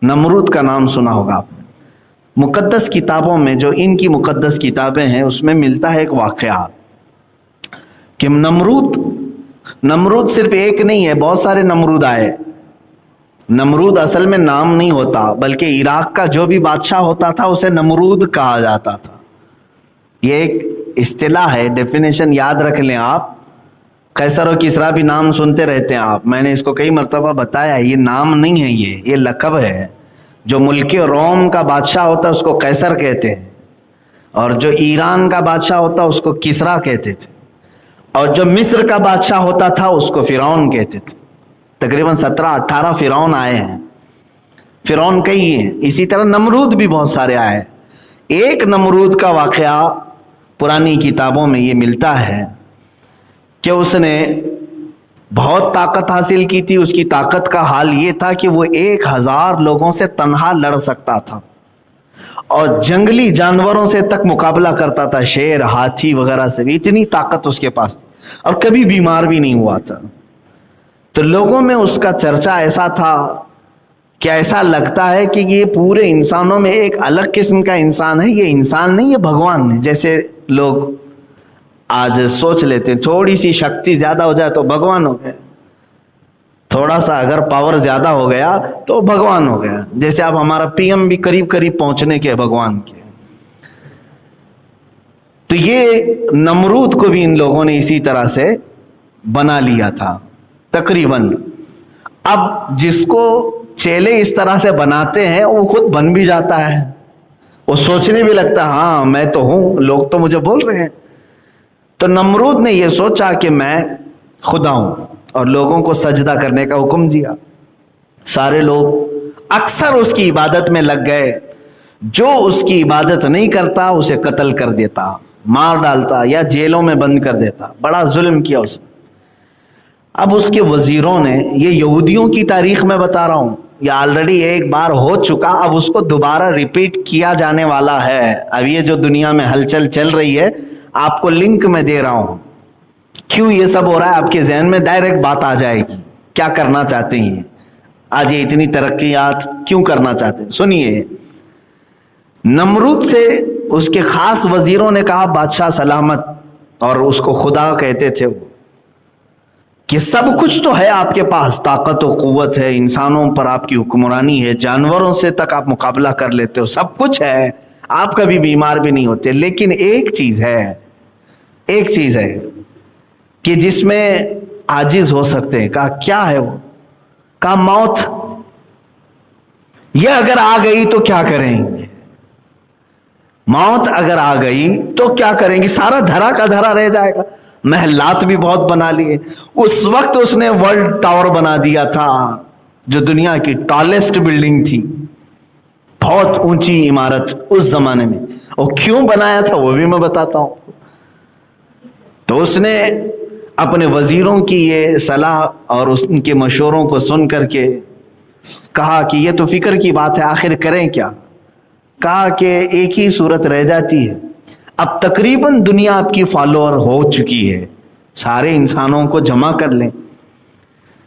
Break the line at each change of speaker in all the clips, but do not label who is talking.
نمرود کا نام سنا ہوگا آپ نے. مقدس کتابوں میں جو ان کی مقدس کتابیں ہیں اس میں ملتا ہے ایک واقعہ کہ نمرود صرف ایک نہیں ہے، بہت سارے نمرود آئے. نمرود اصل میں نام نہیں ہوتا، بلکہ عراق کا جو بھی بادشاہ ہوتا تھا اسے نمرود کہا جاتا تھا. یہ ایک اصطلاح ہے، ڈیفینیشن یاد رکھ لیں آپ. قیصر و کسریٰ بھی نام سنتے رہتے ہیں آپ، میں نے اس کو کئی مرتبہ بتایا، یہ نام نہیں ہے، یہ لقب ہے. جو ملک روم کا بادشاہ ہوتا ہے اس کو قیصر کہتے ہیں، اور جو ایران کا بادشاہ ہوتا اس کو کسریٰ کہتے تھے، اور جو مصر کا بادشاہ ہوتا تھا اس کو فرعون کہتے تھے. تقریباً 17-18 فرعون آئے ہیں، فرعون کئی ہیں. اسی طرح نمرود بھی بہت سارے آئے. ایک نمرود کا واقعہ پرانی کتابوں میں یہ ملتا ہے کہ اس نے بہت طاقت حاصل کی تھی. اس کی طاقت کا حال یہ تھا کہ وہ 1000 لوگوں سے تنہا لڑ سکتا تھا اور جنگلی جانوروں سے تک مقابلہ کرتا تھا، شیر، ہاتھی وغیرہ سے بھی. اتنی طاقت اس کے پاس تھی اور کبھی بیمار بھی نہیں ہوا تھا. تو لوگوں میں اس کا چرچا ایسا تھا کہ ایسا لگتا ہے کہ یہ پورے انسانوں میں ایک الگ قسم کا انسان ہے. یہ انسان نہیں، یہ بھگوان ہے. جیسے لوگ آج سوچ لیتے ہیں تھوڑی سی شکتی زیادہ ہو جائے تو بھگوان ہو گیا، تھوڑا سا اگر پاور زیادہ ہو گیا تو بھگوان ہو گیا. جیسے اب ہمارا پی ایم بھی قریب پہنچنے کے بھگوان کے. تو یہ نمرود کو بھی ان لوگوں نے اسی طرح سے بنا لیا تھا تقریباً. اب جس کو چیلے اس طرح سے بناتے ہیں وہ خود بن بھی جاتا ہے، وہ سوچنے بھی لگتا ہے ہاں میں تو ہوں، لوگ تو مجھے بول رہے ہیں. تو نمرود نے یہ سوچا کہ میں خدا ہوں اور لوگوں کو سجدہ کرنے کا حکم دیا. سارے لوگ اکثر اس کی عبادت میں لگ گئے. جو اس کی عبادت نہیں کرتا اسے قتل کر دیتا، مار ڈالتا یا جیلوں میں بند کر دیتا. بڑا ظلم کیا اس نے. اب اس کے وزیروں نے، یہ یہودیوں کی تاریخ میں بتا رہا ہوں، یہ آلریڈی ایک بار ہو چکا، اب اس کو دوبارہ ریپیٹ کیا جانے والا ہے. اب یہ جو دنیا میں ہلچل چل رہی ہے آپ کو لنک میں دے رہا ہوں. کیوں یہ سب ہو رہا ہے؟ آپ کے ذہن میں ڈائریکٹ بات آ جائے گی کیا کرنا چاہتے ہیں آج یہ اتنی ترقیات کیوں کرنا چاہتے ہیں. سنیے، نمرود سے اس کے خاص وزیروں نے کہا بادشاہ سلامت، اور اس کو خدا کہتے تھے وہ، کہ سب کچھ تو ہے آپ کے پاس، طاقت و قوت ہے، انسانوں پر آپ کی حکمرانی ہے، جانوروں سے تک آپ مقابلہ کر لیتے ہو، سب کچھ ہے، آپ کبھی بیمار بھی نہیں ہوتے. لیکن ایک چیز ہے کہ جس میں عاجز ہو سکتے ہیں. کہا کیا ہے وہ؟ کہا موت. یہ اگر آ گئی تو کیا کریں گے؟ موت اگر آ گئی تو کیا کریں گے؟ سارا دھرا کا دھرا رہ جائے گا. محلات بھی بہت بنا لیے. اس وقت اس نے ورلڈ ٹاور بنا دیا تھا جو دنیا کی ٹالسٹ بلڈنگ تھی، بہت اونچی عمارت اس زمانے میں. اور کیوں بنایا تھا وہ بھی میں بتاتا ہوں. تو اس نے اپنے وزیروں کی یہ صلاح اور ان کے مشوروں کو سن کر کے کہا کہ یہ تو فکر کی بات ہے، آخر کریں کیا؟ کہا کہ ایک ہی صورت رہ جاتی ہے. اب تقریباً دنیا آپ کی فالوور ہو چکی ہے، سارے انسانوں کو جمع کر لیں،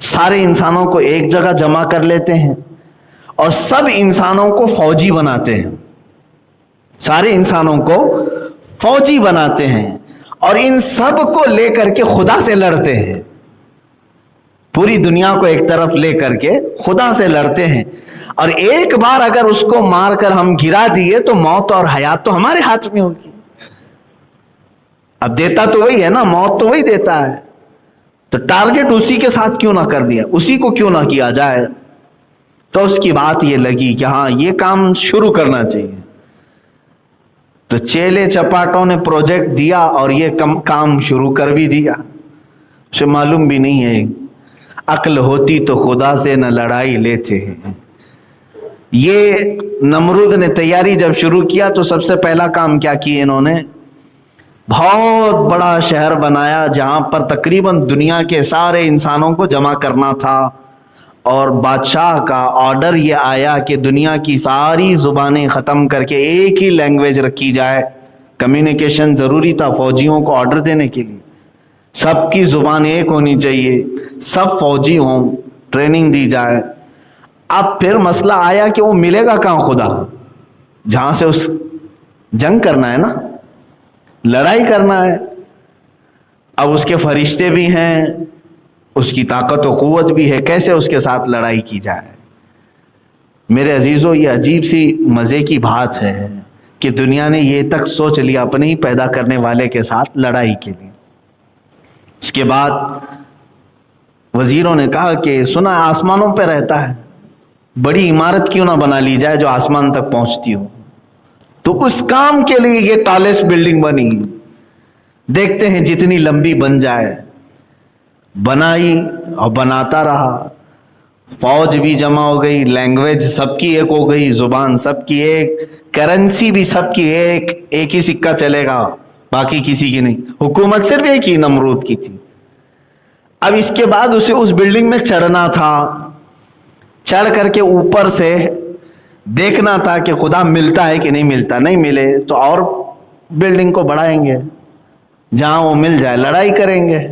سارے انسانوں کو ایک جگہ جمع کر لیتے ہیں اور سب انسانوں کو فوجی بناتے ہیں، سارے انسانوں کو فوجی بناتے ہیں اور ان سب کو لے کر کے خدا سے لڑتے ہیں. پوری دنیا کو ایک طرف لے کر کے خدا سے لڑتے ہیں. اور ایک بار اگر اس کو مار کر ہم گرا دیے تو موت اور حیات تو ہمارے ہاتھ میں ہوگی. اب دیتا تو وہی ہے نا، موت تو وہی دیتا ہے. تو ٹارگٹ اسی کے ساتھ کیوں نہ کر دیا، اسی کو کیوں نہ کیا جائے. تو اس کی بات یہ لگی کہ ہاں یہ کام شروع کرنا چاہیے. تو چیلے چپاٹوں نے پروجیکٹ دیا اور یہ کام شروع کر بھی دیا. اسے معلوم بھی نہیں ہے، عقل ہوتی تو خدا سے نہ لڑائی لیتے ہیں. یہ نمرود نے تیاری جب شروع کیا تو سب سے پہلا کام کیا کیا انہوں نے؟ بہت بڑا شہر بنایا جہاں پر تقریباً دنیا کے سارے انسانوں کو جمع کرنا تھا. اور بادشاہ کا آرڈر یہ آیا کہ دنیا کی ساری زبانیں ختم کر کے ایک ہی لینگویج رکھی جائے. کمیونیکیشن ضروری تھا فوجیوں کو آرڈر دینے کے لیے. سب کی زبان ایک ہونی چاہیے، سب فوجی ہوں، ٹریننگ دی جائے. اب پھر مسئلہ آیا کہ وہ ملے گا کہاں خدا، جہاں سے اس جنگ کرنا ہے نا، لڑائی کرنا ہے. اب اس کے فرشتے بھی ہیں، اس کی طاقت و قوت بھی ہے، کیسے اس کے ساتھ لڑائی کی جائے؟ میرے عزیزو، یہ عجیب سی مزے کی بات ہے کہ دنیا نے یہ تک سوچ لیا اپنے ہی پیدا کرنے والے کے ساتھ لڑائی کے لیے. اس کے بعد وزیروں نے کہا کہ سنا آسمانوں پہ رہتا ہے، بڑی عمارت کیوں نہ بنا لی جائے جو آسمان تک پہنچتی ہو. تو اس کام کے لیے یہ ٹالسٹ بلڈنگ بنی. دیکھتے ہیں جتنی لمبی بن جائے. بنائی اور بناتا رہا. فوج بھی جمع ہو گئی، لینگویج سب کی ایک ہو گئی، زبان سب کی ایک، کرنسی بھی سب کی ایک ہی سکہ چلے گا، باقی کسی کی نہیں. حکومت صرف ایک ہی نمرود کی تھی. اب اس کے بعد اسے اس بلڈنگ میں چڑھنا تھا، چڑھ کر کے اوپر سے دیکھنا تھا کہ خدا ملتا ہے کہ نہیں ملتا. نہیں ملے تو اور بلڈنگ کو بڑھائیں گے، جہاں وہ مل جائے لڑائی کریں گے.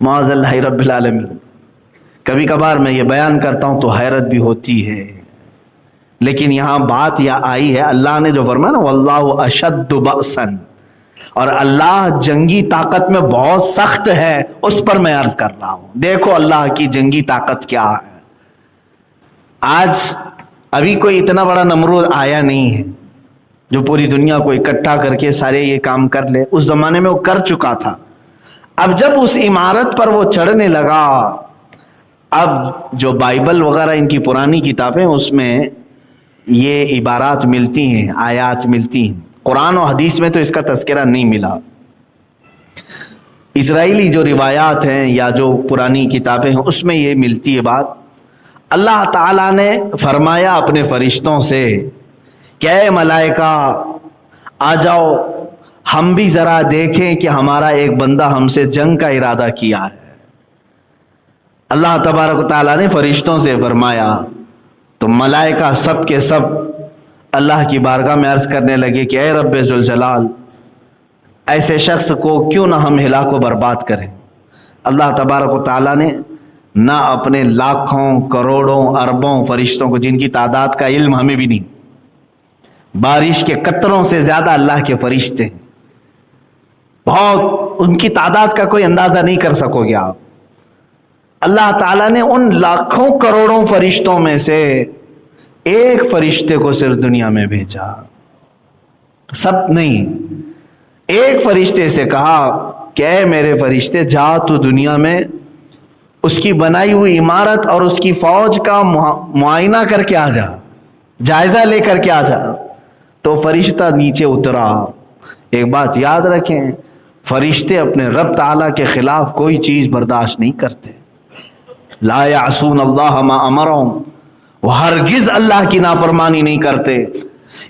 معاذ اللہ رب العالمین. کبھی کبھار میں یہ بیان کرتا ہوں تو حیرت بھی ہوتی ہے، لیکن یہاں بات یہ آئی ہے، اللہ نے جو فرمایا نا واللہ اشد بأسا، اور اللہ جنگی طاقت میں بہت سخت ہے، اس پر میں عرض کر رہا ہوں. دیکھو اللہ کی جنگی طاقت کیا ہے. آج ابھی کوئی اتنا بڑا نمرود آیا نہیں ہے جو پوری دنیا کو اکٹھا کر کے سارے یہ کام کر لے. اس زمانے میں وہ کر چکا تھا. اب جب اس عمارت پر وہ چڑھنے لگا، اب جو بائبل وغیرہ ان کی پرانی کتابیں، اس میں یہ عبارات ملتی ہیں، آیات ملتی ہیں. قرآن و حدیث میں تو اس کا تذکرہ نہیں ملا. اسرائیلی جو روایات ہیں یا جو پرانی کتابیں ہیں اس میں یہ ملتی ہے بات. اللہ تعالیٰ نے فرمایا اپنے فرشتوں سے کہ اے ملائکہ آ جاؤ، ہم بھی ذرا دیکھیں کہ ہمارا ایک بندہ ہم سے جنگ کا ارادہ کیا ہے. اللہ تبارک و تعالیٰ نے فرشتوں سے فرمایا تو ملائکہ سب کے سب اللہ کی بارگاہ میں عرض کرنے لگے کہ اے رب ذوالجلال، ایسے شخص کو کیوں نہ ہم ہلاک و برباد کریں. اللہ تبارک و تعالیٰ نے نہ اپنے لاکھوں کروڑوں اربوں فرشتوں کو، جن کی تعداد کا علم ہمیں بھی نہیں، بارش کے قطروں سے زیادہ اللہ کے فرشتے ہیں، بہت، ان کی تعداد کا کوئی اندازہ نہیں کر سکو گے آپ. اللہ تعالیٰ نے ان لاکھوں کروڑوں فرشتوں میں سے ایک فرشتے کو صرف دنیا میں بھیجا. سب نہیں، ایک فرشتے سے کہا کہ اے میرے فرشتے جا تو دنیا میں اس کی بنائی ہوئی عمارت اور اس کی فوج کا معائنہ کر کے آ جا، جائزہ لے کر کے آ جا. تو فرشتہ نیچے اترا. ایک بات یاد رکھیں، فرشتے اپنے رب تعالیٰ کے خلاف کوئی چیز برداشت نہیں کرتے. لا یعصون اللہ ما امرہم، وہ ہرگز اللہ کی نافرمانی نہیں کرتے.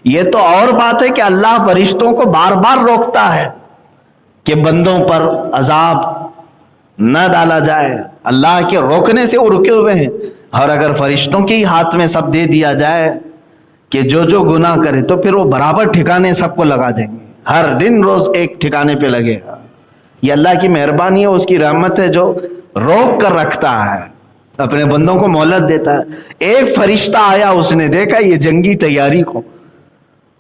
یہ تو اور بات ہے کہ اللہ فرشتوں کو بار بار روکتا ہے کہ بندوں پر عذاب نہ ڈالا جائے. اللہ کے روکنے سے وہ رکے ہوئے ہیں. اور اگر فرشتوں کے ہی ہاتھ میں سب دے دیا جائے کہ جو جو گناہ کرے تو پھر وہ برابر ٹھکانے سب کو لگا دیں گے، ہر دن روز ایک ٹھکانے پہ لگے گا. یہ اللہ کی مہربانی ہے، اس کی رحمت ہے جو روک کر رکھتا ہے، اپنے بندوں کو مہلت دیتا ہے. ایک فرشتہ آیا، اس نے دیکھا یہ جنگی تیاری کو،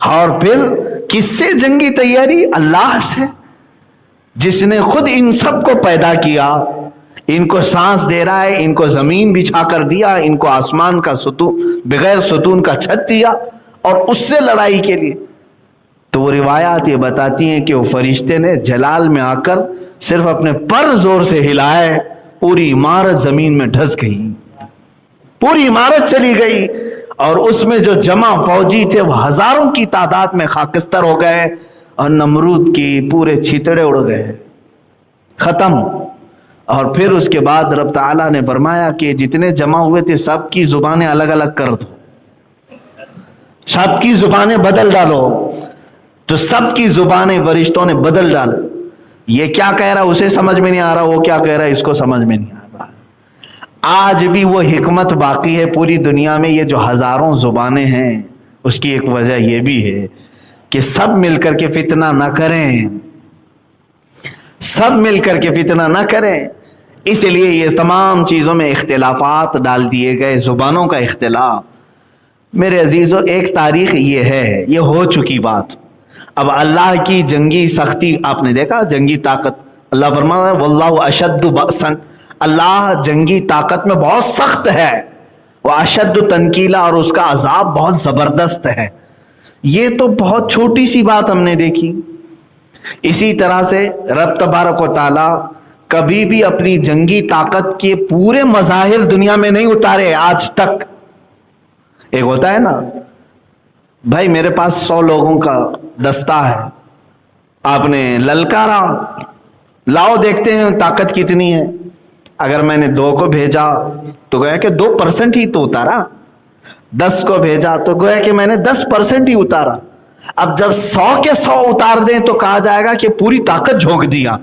اور پھر کس سے جنگی تیاری؟ اللہ سے، جس نے خود ان سب کو پیدا کیا، ان کو سانس دے رہا ہے، ان کو زمین بچھا کر دیا، ان کو آسمان کا ستون بغیر ستون کا چھت دیا، اور اس سے لڑائی کے لیے. تو وہ روایات یہ بتاتی ہیں کہ وہ فرشتے نے جلال میں آ کر صرف اپنے پر زور سے ہلائے، پوری عمارت زمین میں دھس گئی، پوری عمارت چلی گئی. اور اس میں جو جمع فوجی تھے وہ ہزاروں کی تعداد میں خاکستر ہو گئے، اور نمرود کی پورے چھیتڑے اڑ گئے، ختم. اور پھر اس کے بعد رب تعالیٰ نے فرمایا کہ جتنے جمع ہوئے تھے سب کی زبانیں الگ الگ کر دو، سب کی زبانیں بدل ڈالو. تو سب کی زبانیں فرشتوں نے بدل ڈال. یہ کیا کہہ رہا اسے سمجھ میں نہیں آ رہا، وہ کیا کہہ رہا ہے اس کو سمجھ میں نہیں آ رہا. آج بھی وہ حکمت باقی ہے پوری دنیا میں. یہ جو ہزاروں زبانیں ہیں اس کی ایک وجہ یہ بھی ہے کہ سب مل کر کے فتنہ نہ کریں، سب مل کر کے فتنہ نہ کریں. اس لیے یہ تمام چیزوں میں اختلافات ڈال دیے گئے، زبانوں کا اختلاف۔ میرے عزیزو، ایک تاریخ یہ ہے، یہ ہو چکی بات۔ اب اللہ کی جنگی سختی آپ نے دیکھا، جنگی طاقت، اللہ فرماتا ہے واللہ اشد بأسا، اللہ جنگی طاقت میں بہت سخت ہے، وہ اشد تنکیلا، اور اس کا عذاب بہت زبردست ہے۔ یہ تو بہت چھوٹی سی بات ہم نے دیکھی۔ اسی طرح سے رب تبارک و تعالی کبھی بھی اپنی جنگی طاقت کے پورے مظاہر دنیا میں نہیں اتارے آج تک۔ ایک ہوتا ہے نا، بھائی میرے پاس 100 لوگوں کا دستہ ہے، آپ نے للکارا، لاؤ دیکھتے ہیں طاقت کتنی ہے۔ اگر میں نے 2 کو بھیجا تو گویا کہ 2% ہی تو اتارا، 10 کو بھیجا تو گویا کہ میں نے 10% ہی اتارا۔ اب جب 100 کے 100 اتار دیں تو کہا جائے گا کہ پوری طاقت جھونک دیا۔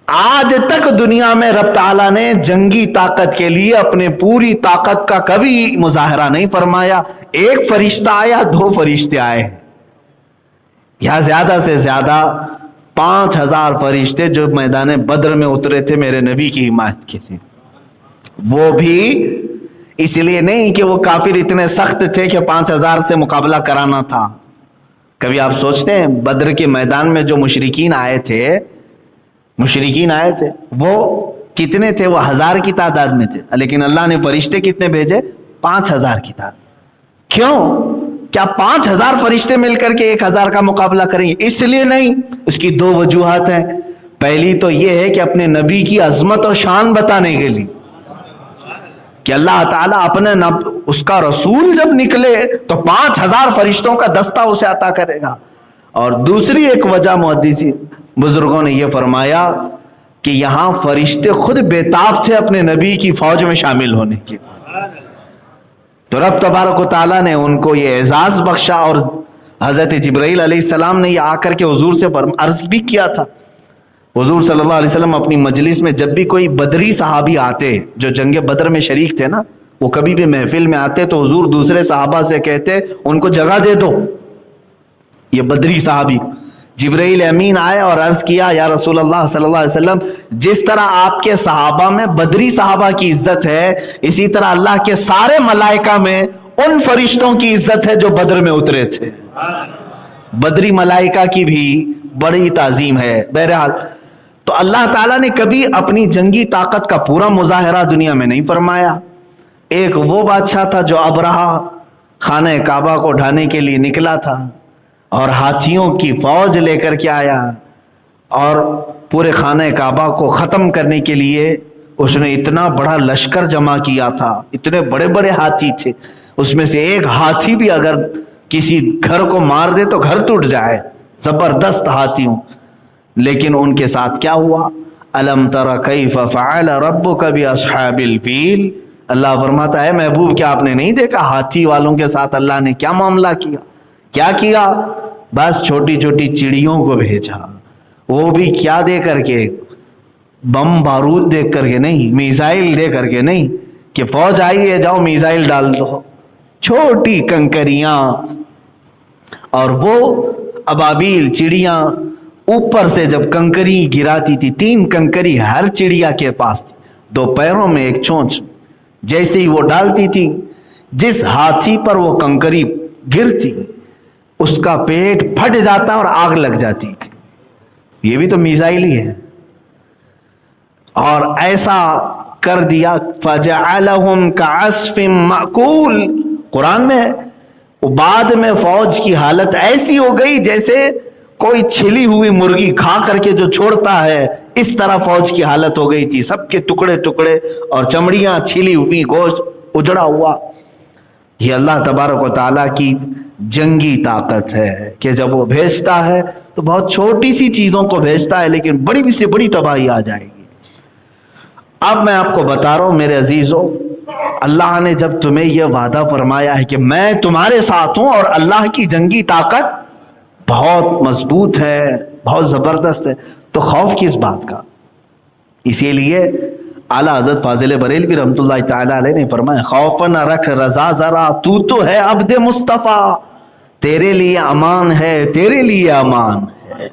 آج تک دنیا میں رب تعالیٰ نے جنگی طاقت کے لیے اپنے پوری طاقت کا کبھی مظاہرہ نہیں فرمایا۔ 1 فرشتہ آیا، 2 فرشتے آئے، یا زیادہ سے زیادہ 5000 فرشتے جو میدان بدر میں اترے تھے میرے نبی کی حمایت کے لیے، وہ بھی اس لیے نہیں کہ وہ کافر اتنے سخت تھے کہ 5000 سے مقابلہ کرانا تھا۔ کبھی آپ سوچتے ہیں بدر کے میدان میں جو مشرکین آئے تھے وہ کتنے تھے؟ وہ 1000 کی تعداد میں تھے، لیکن اللہ نے فرشتے کتنے بھیجے؟ 5000 کی تعداد۔ کیوں؟ کیا 5000 فرشتے مل کر کے 1000 کا مقابلہ کریں گے؟ اس لیے نہیں۔ اس کی 2 وجوہات ہیں۔ پہلی تو یہ ہے کہ اپنے نبی کی عظمت اور شان بتانے کے لیے کہ اللہ تعالیٰ اپنے اس کا رسول جب نکلے تو 5000 فرشتوں کا دستہ اسے عطا کرے گا۔ اور دوسری ایک وجہ محدثین بزرگوں نے یہ فرمایا کہ یہاں فرشتے خود بےتاب تھے اپنے نبی کی فوج میں شامل ہونے کے، تو رب تبارک و تعالیٰ نے ان کو یہ اعزاز بخشا۔ اور حضرت جبرائیل علیہ السلام نے یہ آ کر کے حضور سے عرض بھی کیا تھا۔ حضور صلی اللہ علیہ وسلم اپنی مجلس میں جب بھی کوئی بدری صحابی آتے جو جنگ بدر میں شریک تھے نا، وہ کبھی بھی محفل میں آتے تو حضور دوسرے صحابہ سے کہتے ان کو جگہ دے دو۔ یہ بدری صحابی جبرائیل امین آئے اور عرض کیا یا رسول اللہ صلی اللہ علیہ وسلم، جس طرح آپ کے صحابہ میں بدری صحابہ کی عزت ہے، اسی طرح اللہ کے سارے ملائکہ میں ان فرشتوں کی عزت ہے جو بدر میں اترے تھے۔ بدری ملائکہ کی بھی بڑی تعظیم ہے۔ بہرحال تو اللہ تعالیٰ نے کبھی اپنی جنگی طاقت کا پورا مظاہرہ دنیا میں نہیں فرمایا۔ ایک وہ بادشاہ تھا جو ابرہہ خانہ کعبہ کو ڈھانے کے لیے نکلا تھا اور ہاتھیوں کی فوج لے کر کے آیا، اور پورے خانہ کعبہ کو ختم کرنے کے لیے اس نے اتنا بڑا لشکر جمع کیا تھا، اتنے بڑے بڑے ہاتھی تھے، اس میں سے ایک ہاتھی بھی اگر کسی گھر کو مار دے تو گھر ٹوٹ جائے، زبردست ہاتھیوں۔ لیکن ان کے ساتھ کیا ہوا؟ الم تر کیف فعل ربک باصحاب الفیل، اللہ فرماتا ہے محبوب کیا آپ نے نہیں دیکھا ہاتھی والوں کے ساتھ اللہ نے کیا معاملہ کیا؟ کیا کیا؟ بس چھوٹی چھوٹی چڑیوں کو بھیجا، وہ بھی کیا دے کر کے؟ بم بارود دے کر کے نہیں، میزائل دے کر کے نہیں کہ فوج آئی ہے جاؤ میزائل ڈال دو، چھوٹی کنکریاں، اور وہ ابابیل چڑیاں اوپر سے جب کنکری گراتی تھی، 3 کنکری ہر چڑیا کے پاس تھی، 2 پیروں میں 1 چونچ، جیسے ہی وہ ڈالتی تھی جس ہاتھی پر وہ کنکری گرتی اس کا پیٹ پھٹ جاتا اور آگ لگ جاتی تھی۔ یہ بھی تو میزائل ہی ہے۔ اور ایسا کر دیا فَجَعَلَهُمْ كَعَصْفٍ مَأْكُولٍ، قرآن میں بعد میں فوج کی حالت ایسی ہو گئی جیسے کوئی چھلی ہوئی مرغی کھا کر کے جو چھوڑتا ہے، اس طرح فوج کی حالت ہو گئی تھی، سب کے ٹکڑے ٹکڑے اور چمڑیاں چھلی ہوئی، گوشت اجڑا ہوا۔ یہ اللہ تبارک و تعالیٰ کی جنگی طاقت ہے کہ جب وہ بھیجتا ہے تو بہت چھوٹی سی چیزوں کو بھیجتا ہے لیکن بڑی سے بڑی تباہی آ جائے گی۔ اب میں آپ کو بتا رہا ہوں میرے عزیزوں، اللہ نے جب تمہیں یہ وعدہ فرمایا ہے کہ میں تمہارے ساتھ ہوں اور اللہ کی جنگی طاقت بہت مضبوط ہے، بہت زبردست ہے، تو خوف کس بات کا؟ اسی لیے اعلیٰ حضرت فاضل بریلوی رحمۃ اللہ تعالیٰ علیہ نے فرمایا خوف نہ رکھ رضا ذرا، تو ہے عبد مصطفیٰ، تیرے لیے امان ہے، تیرے لیے امان ہے۔